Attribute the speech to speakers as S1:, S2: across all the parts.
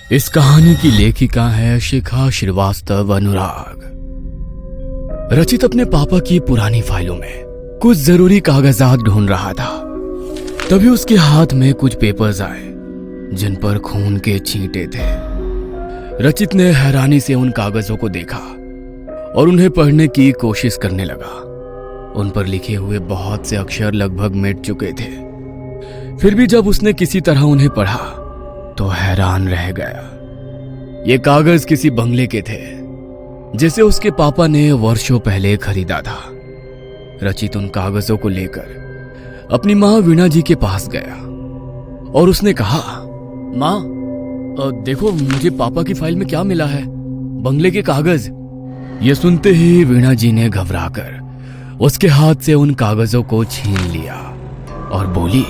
S1: इस कहानी की लेखिका है शिखा श्रीवास्तव अनुराग। रचित अपने पापा की पुरानी फाइलों में कुछ जरूरी कागजात ढूंढ रहा था, तभी उसके हाथ में कुछ पेपर्स आए जिन पर खून के छींटे थे। रचित ने हैरानी से उन कागजों को देखा और उन्हें पढ़ने की कोशिश करने लगा। उन पर लिखे हुए बहुत से अक्षर लगभग मिट चुके थे। फिर भी जब उसने किसी तरह उन्हें पढ़ा तो हैरान रह गया। ये कागज किसी बंगले के थे जिसे उसके पापा ने वर्षों पहले खरीदा था। रचित उन कागजों को लेकर अपनी माँ वीणा जी के पास गया और उसने कहा, माँ देखो मुझे पापा की फाइल में क्या मिला है, बंगले के कागज। ये सुनते ही वीणा जी ने घबराकर उसके हाथ से उन कागजों को छीन लिया और बोली,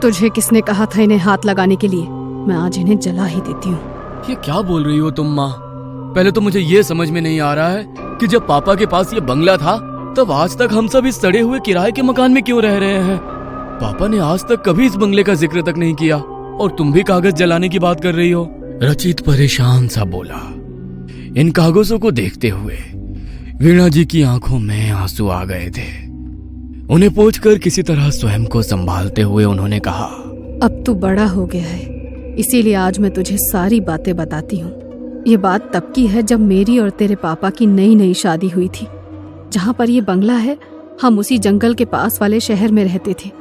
S2: तुझे किसने कहा था इन्हें हाथ लगाने के लिए? मैं आज इन्हें जला ही देती हूँ।
S1: ये क्या बोल रही हो तुम माँ? पहले तो मुझे ये समझ में नहीं आ रहा है कि जब पापा के पास ये बंगला था तब आज तक हम सब इस सड़े हुए किराए के मकान में क्यों रह रहे हैं। पापा ने आज तक कभी इस बंगले का जिक्र तक नहीं किया और तुम भी कागज जलाने की बात कर रही हो। रचित परेशान सा बोला। इन कागजों को देखते हुए वीणा जी की आंखों में आंसू आ गए थे। उन्हें पोंछकर किसी तरह स्वयं को संभालते हुए उन्होंने कहा,
S2: अब तू बड़ा हो गया है, इसीलिए आज मैं तुझे सारी बातें बताती हूँ। ये बात तब की है जब मेरी और तेरे पापा की नई नई शादी हुई थी। जहाँ पर ये बंगला है, हम उसी जंगल के पास वाले शहर में रहते थे।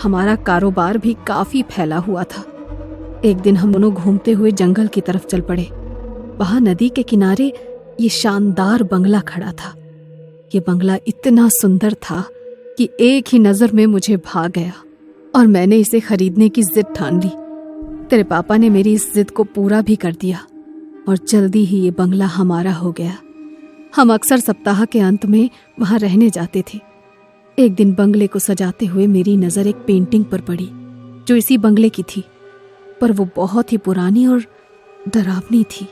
S2: हमारा कारोबार भी काफी फैला हुआ था। एक दिन हम दोनों घूमते हुए जंगल की तरफ चल पड़े। वहाँ नदी के किनारे ये शानदार बंगला खड़ा था। ये बंगला इतना सुंदर था कि एक ही नजर में मुझे भा गया और मैंने इसे खरीदने की जिद ठान ली। तेरे पापा ने मेरी इस जिद को पूरा भी कर दिया और जल्दी ही ये बंगला हमारा हो गया। हम अक्सर सप्ताह के अंत में वहां रहने जाते थे। एक दिन बंगले को सजाते हुए मेरी नजर एक पेंटिंग पर पड़ी जो इसी बंगले की थी, पर वो बहुत ही पुरानी और डरावनी थी।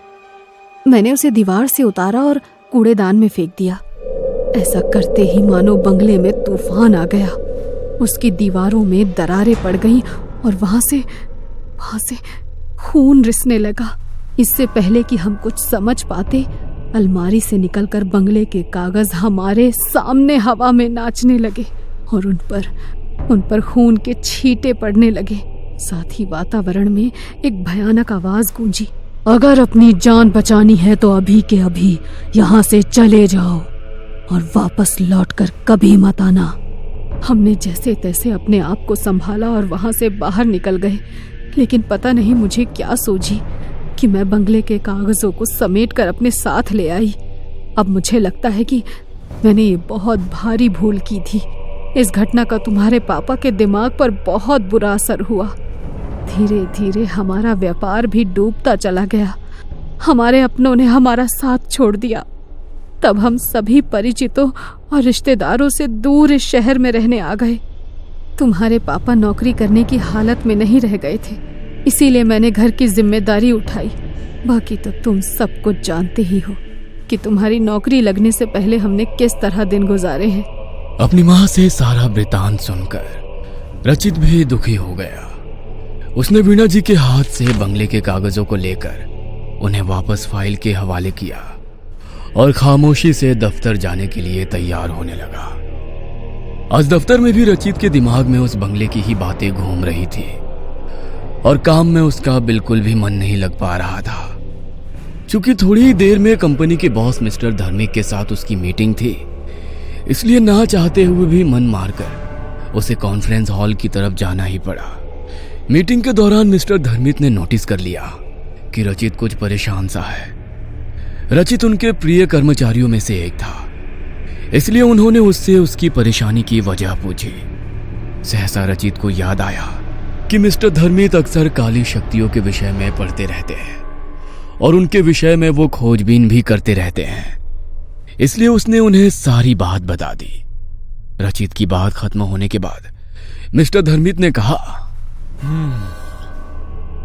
S2: मैंने उसे दीवार से उतारा और कूड़ेदान में फेंक दिया। ऐसा करते ही मानो बंगले में तूफान आ गया। उसकी दीवारों में दरारें पड़ गईं और वहां से खून रिसने लगा। इससे पहले कि हम कुछ समझ पाते, अलमारी से निकलकर बंगले के कागज हमारे सामने हवा में नाचने लगे और उन पर खून के छींटे पड़ने लगे। साथ ही वातावरण में एक भयानक आवाज गूंजी, अगर अपनी जान बचानी है तो अभी के अभी यहाँ से चले जाओ और वापस लौटकर कभी मत आना। हमने जैसे तैसे अपने आप को संभाला और वहां से बाहर निकल गए, लेकिन पता नहीं मुझे क्या सूझी कि मैं बंगले के कागजों को समेटकर अपने साथ ले आई। अब मुझे लगता है कि मैंने ये बहुत भारी भूल की थी। इस घटना का तुम्हारे पापा के दिमाग पर बहुत बुरा असर हुआ। धीरे धीरे हमारा व्यापार भी डूबता चला गया। हमारे अपनों ने हमारा साथ छोड़ दिया। तब हम सभी परिचितों और रिश्तेदारों से दूर इस शहर में रहने आ गए। तुम्हारे पापा नौकरी करने की हालत में नहीं रह गए थे, इसीलिए मैंने घर की जिम्मेदारी उठाई। बाकी तो तुम सब कुछ जानते ही हो कि तुम्हारी नौकरी लगने से पहले हमने किस तरह दिन गुजारे हैं।
S1: अपनी माँ से सारा वृतांत सुनकर रचित भी दुखी हो गया। उसने वीणा जी के हाथ से बंगले के कागजों को लेकर उन्हें वापस फाइल के हवाले किया और खामोशी से दफ्तर जाने के लिए तैयार होने लगा। आज दफ्तर में भी रचित के दिमाग में उस बंगले की ही बातें घूम रही थी और काम में उसका बिल्कुल भी मन नहीं लग पा रहा था। क्योंकि थोड़ी ही देर में कंपनी के बॉस मिस्टर धर्मिक के साथ उसकी मीटिंग थी, इसलिए ना चाहते हुए भी मन मारकर उसे कॉन्फ्रेंस हॉल की तरफ जाना ही पड़ा। मीटिंग के दौरान मिस्टर धर्मिक ने नोटिस कर लिया कि रचित कुछ परेशान सा है। रचित उनके प्रिय कर्मचारियों में से एक था, इसलिए उन्होंने उससे उसकी परेशानी की वजह पूछी। सहसा रचित को याद आया कि मिस्टर धर्मिक अक्सर काली शक्तियों के विषय में पढ़ते रहते हैं और उनके विषय में वो खोजबीन भी करते रहते हैं, इसलिए उसने उन्हें सारी बात बता दी। रचित की बात खत्म होने के बाद मिस्टर धर्मिक ने कहा,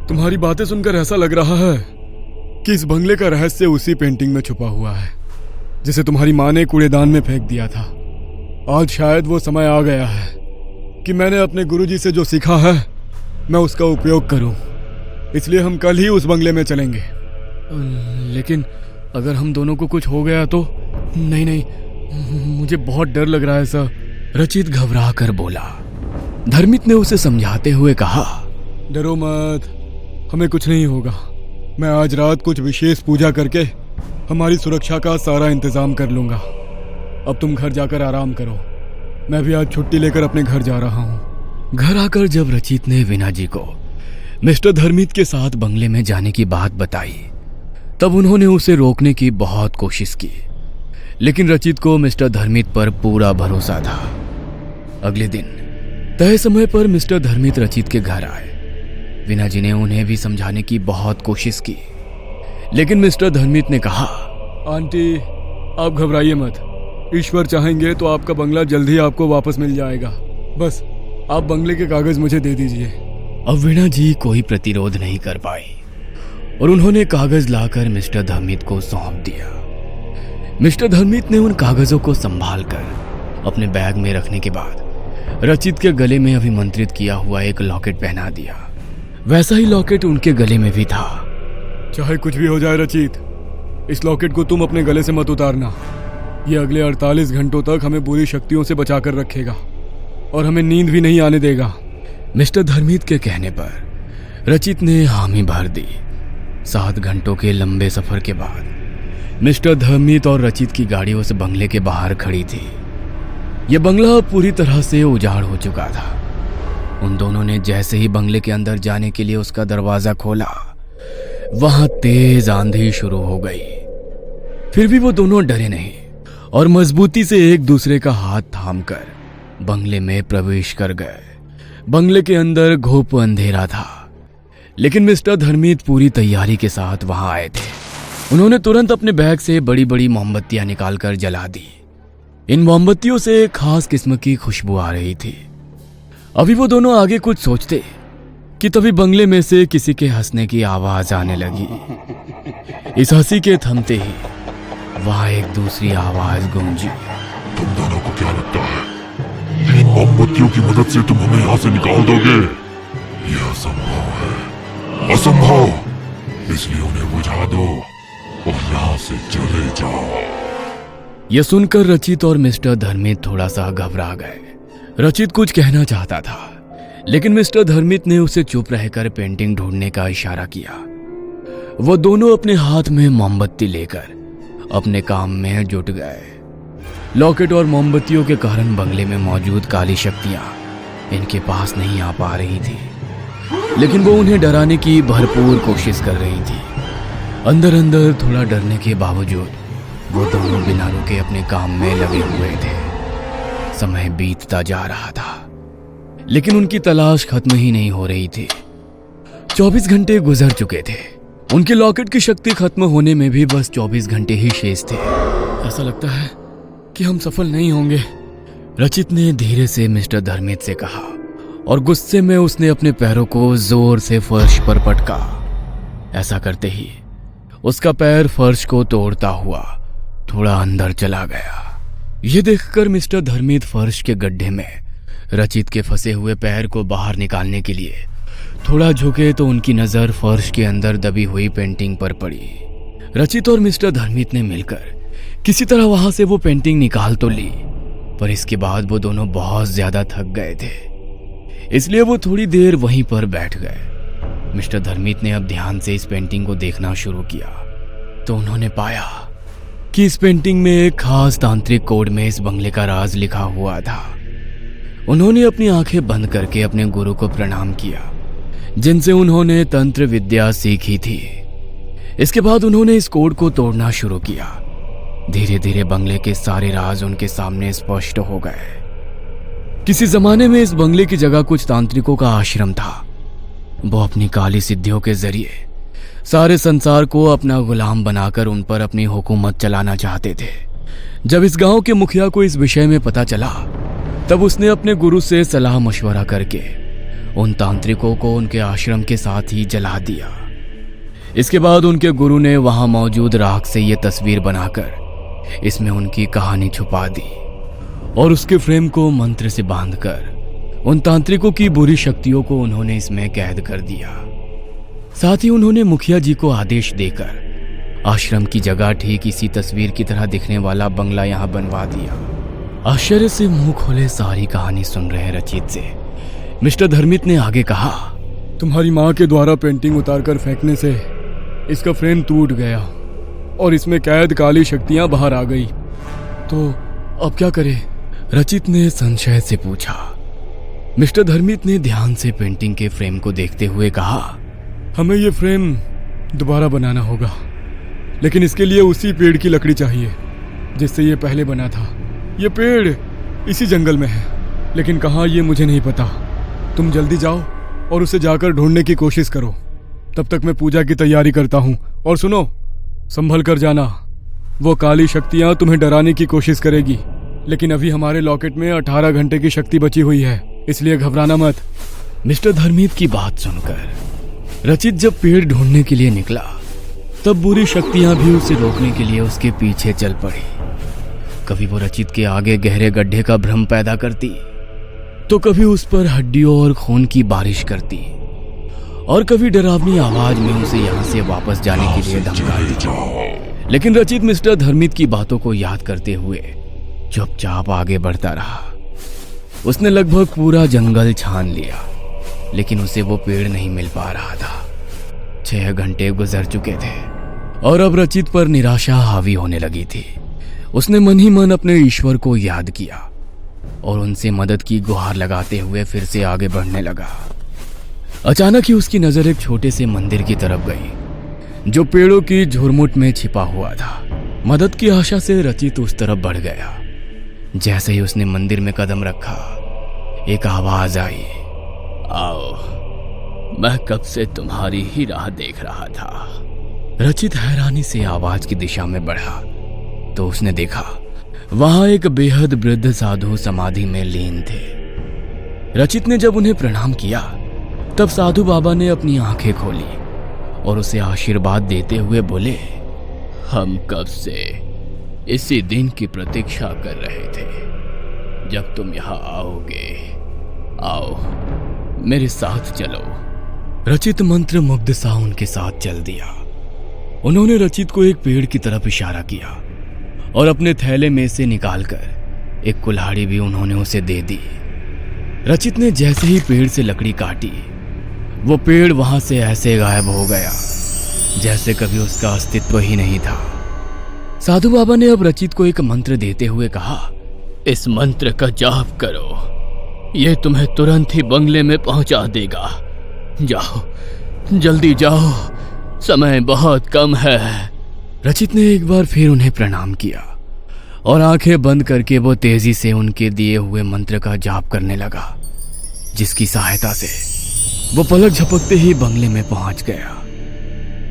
S1: तुम्हारी बातें सुनकर ऐसा लग रहा है कि इस बंगले का रहस्य उसी पेंटिंग में छुपा हुआ है जिसे तुम्हारी माँ ने कूड़ेदान में फेंक दिया था। आज शायद वो समय आ गया है कि मैंने अपने गुरुजी से जो सीखा है मैं उसका उपयोग करूं
S3: इसलिए हम कल ही उस बंगले में चलेंगे।
S1: लेकिन अगर हम दोनों को कुछ हो गया तो? नहीं नहीं, मुझे बहुत डर लग रहा है सर, रचित घबरा कर बोला। धर्मित ने उसे समझाते हुए कहा,
S3: डरो मत, हमें कुछ नहीं होगा। मैं आज रात कुछ विशेष पूजा करके हमारी सुरक्षा का सारा इंतजाम कर लूंगा। अब तुम घर जाकर आराम करो, मैं भी आज छुट्टी लेकर अपने घर जा रहा हूँ।
S1: घर आकर जब रचित ने वीणा जी को मिस्टर धर्मित के साथ बंगले में जाने की बात बताई, तब उन्होंने उसे रोकने की बहुत कोशिश की, लेकिन रचित को मिस्टर धर्मित पर पूरा भरोसा था। अगले दिन तय समय पर मिस्टर धर्मित रचित के घर आए। वीणा जी ने उन्हें भी समझाने की बहुत कोशिश की, लेकिन मिस्टर धर्मित ने कहा,
S3: आंटी आप घबराइए मत, ईश्वर चाहेंगे तो आपका बंगला जल्द ही आपको वापस मिल जाएगा। बस आप बंगले के कागज मुझे दे दीजिए।
S1: अब वीणा जी कोई प्रतिरोध नहीं कर पाई और उन्होंने कागज लाकर मिस्टर धर्मित को सौंप दिया। मिस्टर धर्मित ने उन कागजों को संभाल कर अपने बैग में रखने के बाद रचित के गले में अभिमंत्रित किया हुआ एक लॉकेट पहना दिया। वैसा ही लॉकेट उनके गले में भी था।
S3: चाहे कुछ भी हो जाए रचित, इस लॉकेट को तुम अपने गले से मत उतारना। ये अगले 48 घंटों तक हमें बुरी शक्तियों से बचाकर रखेगा और हमें नींद भी नहीं आने देगा।
S1: मिस्टर धर्मित के कहने पर रचित ने हामी भर दी। 7 घंटों के लंबे सफर के बाद मिस्टर धर्मित और रचित की गाड़ी उस बंगले के बाहर खड़ी थी। यह बंगला पूरी तरह से उजाड़ हो चुका था। उन दोनों ने जैसे ही बंगले के अंदर जाने के लिए उसका दरवाजा खोला, वहां तेज आंधी शुरू हो गई। फिर भी वो दोनों डरे नहीं और मजबूती से एक दूसरे का हाथ थामकर बंगले में प्रवेश कर गए। बंगले के अंदर घोप अंधेरा था, लेकिन मिस्टर धर्मित पूरी तैयारी के साथ वहां आए थे। उन्होंने तुरंत अपने बैग से बड़ी बड़ी मोमबत्तियां निकालकर जला दी। इन मोमबत्तियों से एक खास किस्म की खुशबू आ रही थी। अभी वो दोनों आगे कुछ सोचते कि तभी बंगले में से किसी के हंसने की आवाज आने लगी। इस हंसी के थमते ही वहां एक दूसरी आवाज गूंजी।
S4: तुम दोनों को क्या लगता है, इन मोमबत्तियों की मदद से तुम हमें यहाँ से निकाल दोगे? यह असंभव है, असंभव। इसलिए उन्हें बुझा दो और यहाँ से चले जाओ।
S1: यह सुनकर रचित और मिस्टर धर्मित थोड़ा सा घबरा गए। रचित कुछ कहना चाहता था, लेकिन मिस्टर धर्मित ने उसे चुप रहकर पेंटिंग ढूंढने का इशारा किया। वो दोनों अपने हाथ में मोमबत्ती लेकर अपने काम में जुट गए। लॉकेट और मोमबत्तियों के कारण बंगले में मौजूद काली शक्तियां इनके पास नहीं आ पा रही थी, लेकिन वो उन्हें डराने की भरपूर कोशिश कर रही थी। अंदर अंदर थोड़ा डरने के बावजूद वो दोनों बिना रुके अपने काम में लगे हुए थे। समय बीतता जा रहा था, लेकिन उनकी तलाश खत्म ही नहीं हो रही थी। 24 घंटे गुजर चुके थे। उनके लॉकेट की शक्ति खत्म होने में भी बस 24 घंटे ही शेष थे। ऐसा लगता है कि हम सफल नहीं होंगे, रचित ने धीरे से मिस्टर धर्मित से कहा और गुस्से में उसने अपने पैरों को जोर से फर्श पर पटका। ऐसा करते ही उसका पैर फर्श को तोड़ता हुआ थोड़ा अंदर चला गया। यह देखकर मिस्टर धर्मित फर्श के गड्ढे में रचित के फंसे हुए पैर को बाहर निकालने के लिए थोड़ा झुके तो उनकी नजर फर्श के अंदर दबी हुई पेंटिंग पर पड़ी। रचित और मिस्टर धर्मित ने मिलकर किसी तरह वहां से वो पेंटिंग निकाल तो ली, पर इसके बाद वो दोनों बहुत ज्यादा थक गए थे, इसलिए वो थोड़ी देर वहीं पर बैठ गए। मिस्टर धर्मित ने अब ध्यान से इस पेंटिंग को देखना शुरू किया तो उन्होंने पाया कि इस पेंटिंग में एक खास तांत्रिक कोड में इस बंगले का राज लिखा हुआ था। उन्होंने अपनी आंखें बंद करके अपने गुरु को प्रणाम किया, जिनसे उन्होंने तंत्र विद्या सीखी थी। इसके बाद उन्होंने इस कोड को तोड़ना शुरू किया। धीरे धीरे बंगले के सारे राज उनके सामने स्पष्ट हो गए। किसी जमाने में इस बंगले की जगह कुछ तांत्रिकों का आश्रम था। वो अपनी काली सिद्धियों के जरिए सारे संसार को अपना गुलाम बनाकर उन पर अपनी हुकूमत चलाना चाहते थे। जब इस गांव के मुखिया को इस विषय में पता चला, तब उसने अपने गुरु से सलाह मशवरा करके उन तांत्रिकों को उनके आश्रम के साथ ही जला दिया। इसके बाद उनके गुरु ने वहां मौजूद राख से यह तस्वीर बनाकर इसमें उनकी कहानी छुपा दी और उसके फ्रेम को मंत्र से बांधकर उन तांत्रिकों की बुरी शक्तियों को उन्होंने इसमें कैद कर दिया। साथ ही उन्होंने मुखिया जी को आदेश देकर आश्रम की जगह ठीक इसी तस्वीर की तरह दिखने वाला बंगला यहां बनवा दिया। आश्चर्य से मुंह खोले सारी कहानी सुन रहे रचित से मिस्टर धर्मित ने आगे कहा,
S3: तुम्हारी माँ के द्वारा पेंटिंग उतारकर फेंकने से इसका फ्रेम टूट गया और इसमें कैद काली शक्तियां बाहर आ गई, तो अब क्या करें?
S1: रचित ने संशय से पूछा। मिस्टर धर्मित ने ध्यान से पेंटिंग के फ्रेम को देखते हुए कहा,
S3: हमें ये फ्रेम दोबारा बनाना होगा, लेकिन इसके लिए उसी पेड़ की लकड़ी चाहिए जिससे ये पहले बना था। ये पेड़ इसी जंगल में है, लेकिन कहाँ ये मुझे नहीं पता। तुम जल्दी जाओ और उसे जाकर ढूंढने की कोशिश करो, तब तक मैं पूजा की तैयारी करता हूँ। और सुनो, संभल कर जाना, वो काली शक्तियाँ तुम्हें डराने की कोशिश करेगी, लेकिन अभी हमारे लॉकेट में 18 घंटे की शक्ति बची हुई है, इसलिए घबराना मत।
S1: मिस्टर धर्मित की बात सुनकर रचित जब पेड़ ढूंढने के लिए निकला तब बुरी शक्तियां भी उसे रोकने के लिए उसके पीछे चल पड़ी। कभी वो रचित के आगे गहरे गड्ढे का भ्रम पैदा करती, तो कभी उस पर हड्डियों और खून की बारिश करती, और कभी डरावनी आवाज में उसे यहां से वापस जाने के लिए धमकाती। लेकिन रचित मिस्टर धर्मित की बातों को याद करते हुए चुपचाप आगे बढ़ता रहा। उसने लगभग पूरा जंगल छान लिया, लेकिन उसे वो पेड़ नहीं मिल पा रहा था। 6 घंटे गुजर चुके थे और अब रचित पर निराशा हावी होने लगी थी। उसने मन ही मन अपने ईश्वर को याद किया और उनसे मदद की गुहार लगाते हुए फिर से आगे बढ़ने लगा। अचानक ही उसकी नजर एक छोटे से मंदिर की तरफ गई जो पेड़ों की झुरमुट में छिपा हुआ था। मदद की आशा से रचित उस तरफ बढ़ गया। जैसे ही उसने मंदिर में कदम रखा, एक आवाज आई, आओ, मैं कब से तुम्हारी ही राह देख रहा था। रचित हैरानी से आवाज की दिशा में बढ़ा तो उसने देखा वहां एक बेहद वृद्ध साधु समाधि में लीन थे। रचित ने जब उन्हें प्रणाम किया तब साधु बाबा ने अपनी आंखें खोली और उसे आशीर्वाद देते हुए बोले, हम कब से इसी दिन की प्रतीक्षा कर रहे थे जब तुम यहां आओगे। आओ, मेरे साथ चलो। रचित मंत्र मुग्ध सा उनके साथ चल दिया। उन्होंने रचित को एक पेड़ की तरफ इशारा किया और अपने थैले में से निकालकर एक कुल्हाड़ी भी उन्होंने उसे दे दी। रचित ने जैसे ही पेड़ से लकड़ी काटी, वो पेड़ वहां से ऐसे गायब हो गया जैसे कभी उसका अस्तित्व ही नहीं था। साधु बाबा ने अब रचित को एक मंत्र देते हुए कहा, इस मंत्र का जाप करो, यह तुम्हें तुरंत ही बंगले में पहुंचा देगा। जाओ, जल्दी जाओ, समय बहुत कम है। रचित ने एक बार फिर उन्हें प्रणाम किया और आंखें बंद करके वो तेजी से उनके दिए हुए मंत्र का जाप करने लगा, जिसकी सहायता से वो पलक झपकते ही बंगले में पहुंच गया।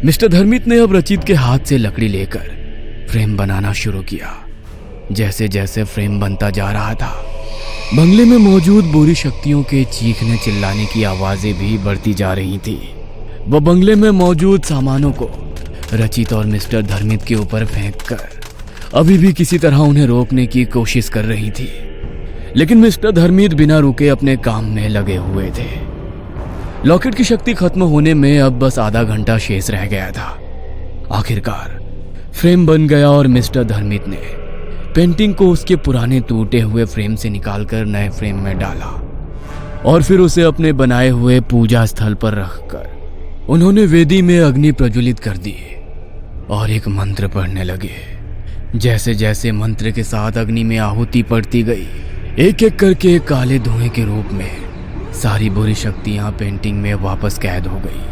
S1: मिस्टर धर्मित ने अब रचित के हाथ से लकड़ी लेकर फ्रेम बनाना शुरू किया। जैसे जैसे फ्रेम बनता जा रहा था, बंगले में मौजूद बुरी शक्तियों के चीखने चिल्लाने की आवाजें भी बढ़ती जा रही थी। वो बंगले में मौजूद सामानों को रचित और मिस्टर धर्मित के ऊपर फेंककर अभी भी किसी तरह उन्हें रोकने की कोशिश कर रही थी, लेकिन मिस्टर धर्मित बिना रुके अपने काम में लगे हुए थे। लॉकेट की शक्ति खत्म होने में अब बस आधा घंटा शेष रह गया था। आखिरकार फ्रेम बन गया और मिस्टर धर्मित ने पेंटिंग को उसके पुराने टूटे हुए फ्रेम से निकालकर नए फ्रेम में डाला और फिर उसे अपने बनाए हुए पूजा स्थल पर रखकर उन्होंने वेदी में अग्नि प्रज्वलित कर दी और एक मंत्र पढ़ने लगे। जैसे जैसे मंत्र के साथ अग्नि में आहुति पड़ती गई, एक एक करके काले धुएं के रूप में सारी बुरी शक्तियां पेंटिंग में वापस कैद हो गई।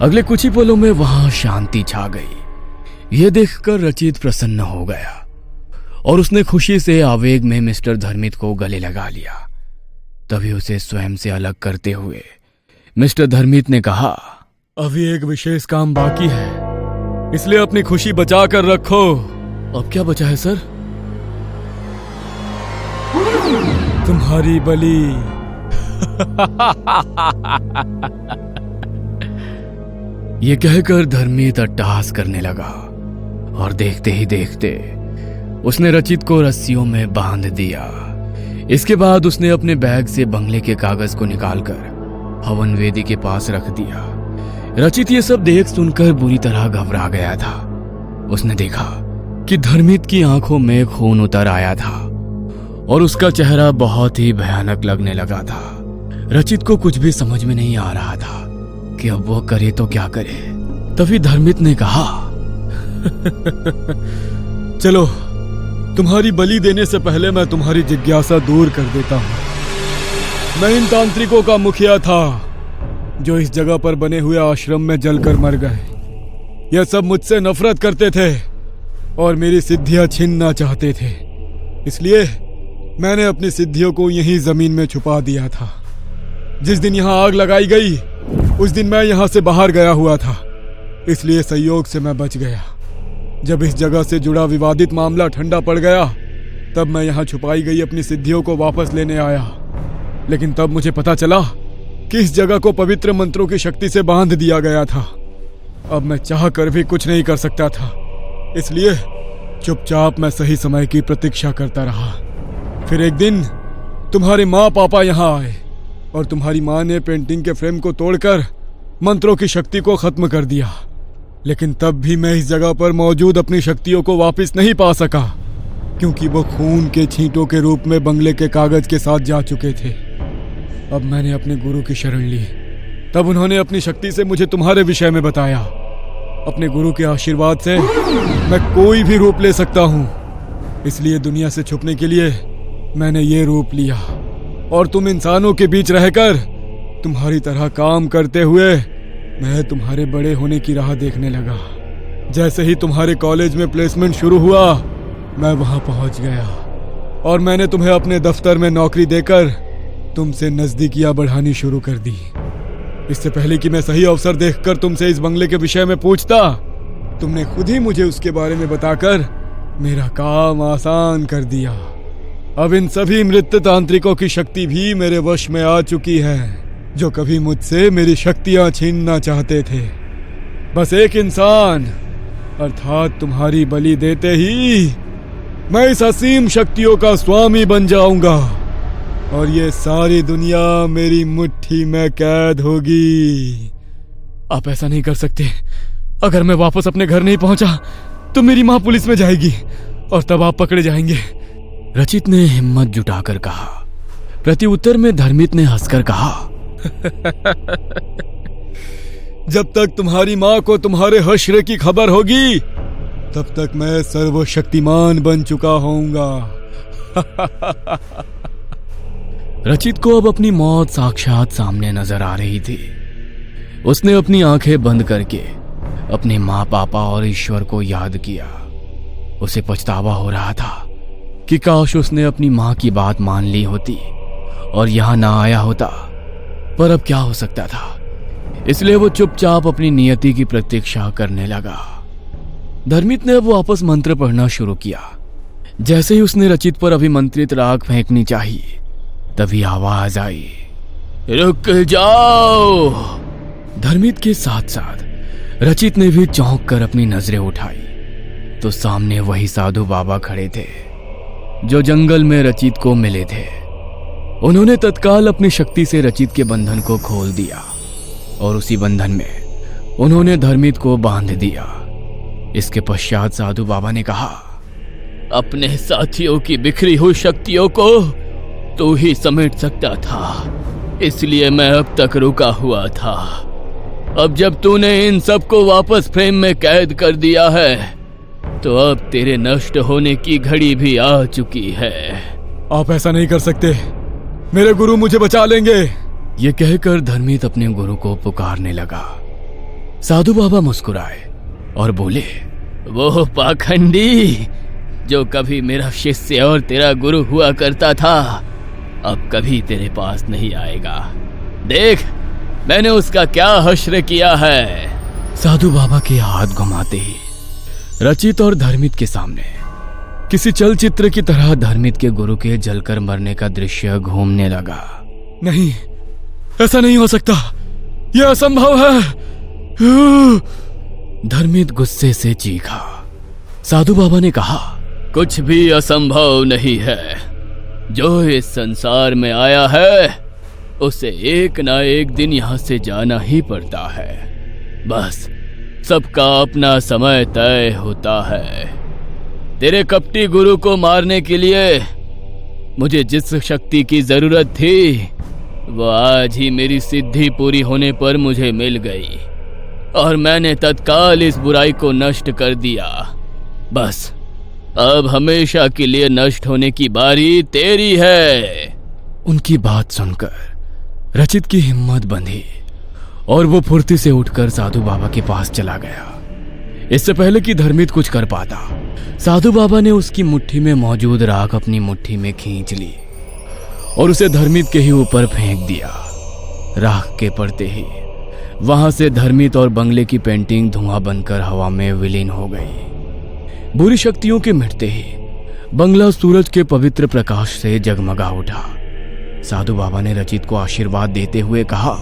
S1: अगले कुछ ही पलों में वहां शांति छा गई। यह देखकर रचित प्रसन्न हो गया और उसने खुशी से आवेग में मिस्टर धर्मित को गले लगा लिया। तभी उसे स्वयं से अलग करते हुए मिस्टर धर्मित ने कहा,
S3: अभी एक विशेष काम बाकी है, इसलिए अपनी खुशी बचा कर रखो।
S1: अब क्या बचा है सर?
S3: तुम्हारी बलि।
S1: ये कहकर धर्मित अट्टहास करने लगा और देखते ही देखते उसने रचित को रस्सियों में बांध दिया। इसके बाद उसने अपने बैग से बंगले के कागज को निकालकर हवन वेदी के पास रख दिया। रचित ये सब देख सुनकर बुरी तरह घबरा गया था। उसने देखा कि धर्मित की आंखों में खून उतर आया था और उसका चेहरा बहुत ही भयानक लगने लगा था। रचित को कुछ भी समझ में नहीं आ रहा था कि अब वो करे तो क्या करे। तभी धर्मित ने कहा,
S3: चलो, तुम्हारी बलि देने से पहले मैं तुम्हारी जिज्ञासा दूर कर देता हूं। मैं इन तांत्रिकों का मुखिया था जो इस जगह पर बने हुए आश्रम में जलकर मर गए। यह सब मुझसे नफरत करते थे और मेरी सिद्धियां छीनना चाहते थे। इसलिए मैंने अपनी सिद्धियों को यहीं जमीन में छुपा दिया था। जिस दिन यहां आग लगाई गई उस दिन मैं यहां से बाहर गया हुआ था, इसलिए संयोग से मैं बच गया। जब इस जगह से जुड़ा विवादित मामला ठंडा पड़ गया तब मैं यहां छुपाई गई अपनी सिद्धियों को वापस लेने आया। लेकिन तब मुझे पता चला कि इस जगह को पवित्र मंत्रों की शक्ति से बांध दिया गया था। अब मैं चाह कर भी कुछ नहीं कर सकता था, इसलिए चुपचाप मैं सही समय की प्रतीक्षा करता रहा। फिर एक दिन तुम्हारे माँ पापा यहाँ आए और तुम्हारी माँ ने पेंटिंग के फ्रेम को तोड़कर मंत्रों की शक्ति को खत्म कर दिया। लेकिन तब भी मैं इस जगह पर मौजूद अपनी शक्तियों को वापस नहीं पा सका, क्योंकि वो खून के छींटों के रूप में बंगले के कागज के साथ जा चुके थे। अब मैंने अपने गुरु की शरण ली। तब उन्होंने अपनी शक्ति से मुझे तुम्हारे विषय में बताया। अपने गुरु के आशीर्वाद से मैं कोई भी रूप ले सकता हूँ, इसलिए दुनिया से छुपने के लिए मैंने ये रूप लिया और तुम इंसानों के बीच रहकर तुम्हारी तरह काम करते हुए मैं तुम्हारे बड़े होने की राह देखने लगा। जैसे ही तुम्हारे कॉलेज में प्लेसमेंट शुरू हुआ मैं वहां पहुंच गया और मैंने तुम्हें अपने दफ्तर में नौकरी देकर तुमसे नजदीकियां बढ़ानी शुरू कर दी। इससे पहले कि मैं सही अवसर देखकर तुमसे इस बंगले के विषय में पूछता, तुमने खुद ही मुझे उसके बारे में बताकर मेरा काम आसान कर दिया। अब इन सभी मृत तांत्रिकों की शक्ति भी मेरे वश में आ चुकी है, जो कभी मुझसे मेरी शक्तियां छीनना चाहते थे। बस एक इंसान अर्थात तुम्हारी बलि देते ही मैं इस असीम शक्तियों का स्वामी बन जाऊंगा और ये सारी दुनिया मेरी मुट्ठी में कैद होगी।
S1: आप ऐसा नहीं कर सकते। अगर मैं वापस अपने घर नहीं पहुंचा तो मेरी मां पुलिस में जाएगी और तब आप पकड़े जाएंगे। रचित ने हिम्मत जुटाकर कहा। प्रत्युत्तर में धर्मित ने हंसकर कहा,
S3: जब तक तुम्हारी मां को तुम्हारे हश्र की खबर होगी तब तक मैं सर्वशक्तिमान बन चुका होऊंगा।
S1: रचित को अब अपनी मौत साक्षात सामने नजर आ रही थी। उसने अपनी आंखें बंद करके अपने माँ पापा और ईश्वर को याद किया। उसे पछतावा हो रहा था कि काश उसने अपनी माँ की बात मान ली होती और यहां ना आया होता, पर अब क्या हो सकता था। इसलिए वो चुपचाप अपनी नियति की प्रतीक्षा करने लगा। धर्मित ने अब वापस मंत्र पढ़ना शुरू किया। जैसे ही उसने रचित पर अभिमंत्रित राग फेंकनी चाहिए तभी आवाज आई, रुक जाओ। धर्मित के साथ साथ रचित ने भी चौंक कर अपनी नजरें उठाई तो सामने वही साधु बाबा खड़े थे जो जंगल में रचित को मिले थे। उन्होंने तत्काल अपनी शक्ति से रचित के बंधन को खोल दिया और उसी बंधन में उन्होंने धर्मित को बांध दिया। इसके पश्चात साधु बाबा ने कहा, अपने साथियों की बिखरी हुई शक्तियों को तू ही समेट सकता था, इसलिए मैं अब तक रुका हुआ था। अब जब तूने इन सबको वापस फ्रेम में कैद कर दिया है तो अब तेरे नष्ट होने की घड़ी भी आ चुकी है।
S3: आप ऐसा नहीं कर सकते, मेरे गुरु मुझे बचा लेंगे।
S1: ये कहकर धर्मित अपने गुरु को पुकारने लगा। साधु बाबा मुस्कुराए और बोले, वो पाखंडी जो कभी मेरा शिष्य और तेरा गुरु हुआ करता था अब कभी तेरे पास नहीं आएगा। देख मैंने उसका क्या हश्र किया है। साधु बाबा के हाथ घुमाते ही रचित और धर्मित के सामने किसी चलचित्र की तरह धर्मित के गुरु के जलकर मरने का दृश्य घूमने लगा।
S3: नहीं, ऐसा नहीं हो सकता, यह असंभव है।
S1: धर्मित गुस्से से चीखा। साधु बाबा ने कहा, कुछ भी असंभव नहीं है। जो इस संसार में आया है उसे एक ना एक दिन यहां से जाना ही पड़ता है। बस सबका अपना समय तय होता है। तेरे कपटी गुरु को मारने के लिए मुझे जिस शक्ति की जरूरत थी वो आज ही मेरी सिद्धि पूरी होने पर मुझे मिल गई और मैंने तत्काल इस बुराई को नष्ट कर दिया। बस अब हमेशा के लिए नष्ट होने की बारी तेरी है।
S3: उनकी बात सुनकर रचित की हिम्मत बंधी और वो फुर्ती से उठकर साधु बाबा के पास चला गया। इससे पहले कि धर्मित कुछ कर पाता, साधु बाबा ने उसकी मुट्ठी में मौजूद राख अपनी मुट्ठी में खींच ली और उसे धर्मित के ही ऊपर फेंक दिया। राख के पड़ते ही वहां से धर्मित और बंगले की पेंटिंग धुआं बनकर हवा में विलीन हो गई। बुरी शक्तियों के मिटते ही बंगला सूरज के पवित्र प्रकाश से जगमगा उठा। साधु बाबा ने रचित को आशीर्वाद देते हुए कहा,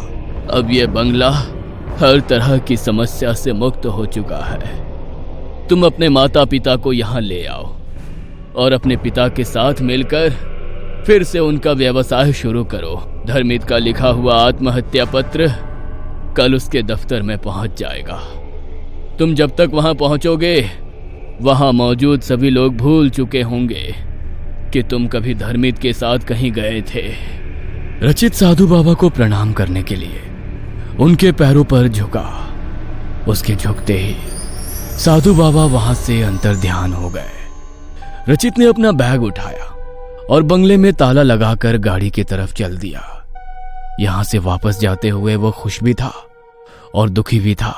S1: अब यह बंगला हर तरह की समस्या से मुक्त हो चुका है। तुम अपने माता पिता को यहाँ ले आओ और अपने पिता के साथ मिलकर फिर से उनका व्यवसाय शुरू करो। धर्मित का लिखा हुआ आत्महत्या पत्र कल उसके दफ्तर में पहुंच जाएगा। तुम जब तक वहां पहुंचोगे वहां मौजूद सभी लोग भूल चुके होंगे कि तुम कभी धर्मित के साथ कहीं गए थे।
S3: रचित साधु बाबा को प्रणाम करने के लिए उनके पैरों पर झुका। उसके झुकते ही साधु बाबा वहां से अंतर्ध्यान हो गए। रचित ने अपना बैग उठाया और बंगले में ताला लगाकर गाड़ी की तरफ चल दिया। यहां से वापस जाते हुए वो खुश भी था और दुखी भी था।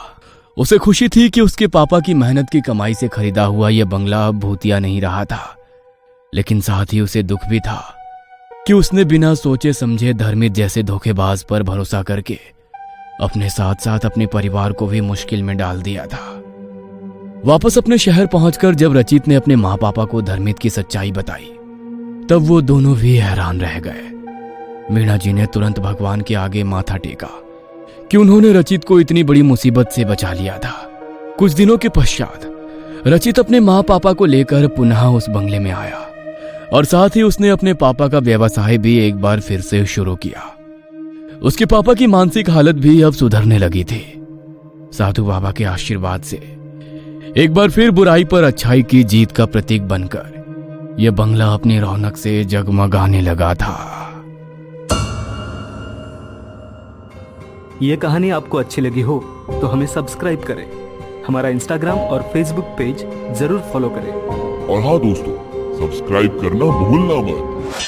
S3: उसे खुशी थी कि उसके पापा की मेहनत की कमाई से खरीदा हुआ यह बंगला अब भूतिया नहीं रहा था, लेकिन साथ ही उसे दुख भी था कि उसने बिना सोचे समझे धर्मित जैसे धोखेबाज पर भरोसा करके अपने साथ साथ अपने परिवार को भी मुश्किल में डाल दिया था। वापस अपने शहर पहुंचकर जब रचित ने अपने माँ पापा को धर्मित की सच्चाई बताई तब वो दोनों भी हैरान रह गए। मीणा जी ने तुरंत भगवान के आगे माथा टेका कि उन्होंने रचित को इतनी बड़ी मुसीबत से बचा लिया था। कुछ दिनों के पश्चात रचित अपने माँ पापा को लेकर पुनः उस बंगले में आया और साथ ही उसने अपने पापा का व्यवसाय भी एक बार फिर से शुरू किया। उसके पापा की मानसिक हालत भी अब सुधरने लगी थी। साधु बाबा के आशीर्वाद से एक बार फिर बुराई पर अच्छाई की जीत का प्रतीक बनकर यह बंगला अपनी रौनक से जगमगाने लगा था।
S5: ये कहानी आपको अच्छी लगी हो तो हमें सब्सक्राइब करें, हमारा इंस्टाग्राम और फेसबुक पेज जरूर फॉलो करें।
S4: और हाँ दोस्तों, सब्सक्राइब करना भूलना मत।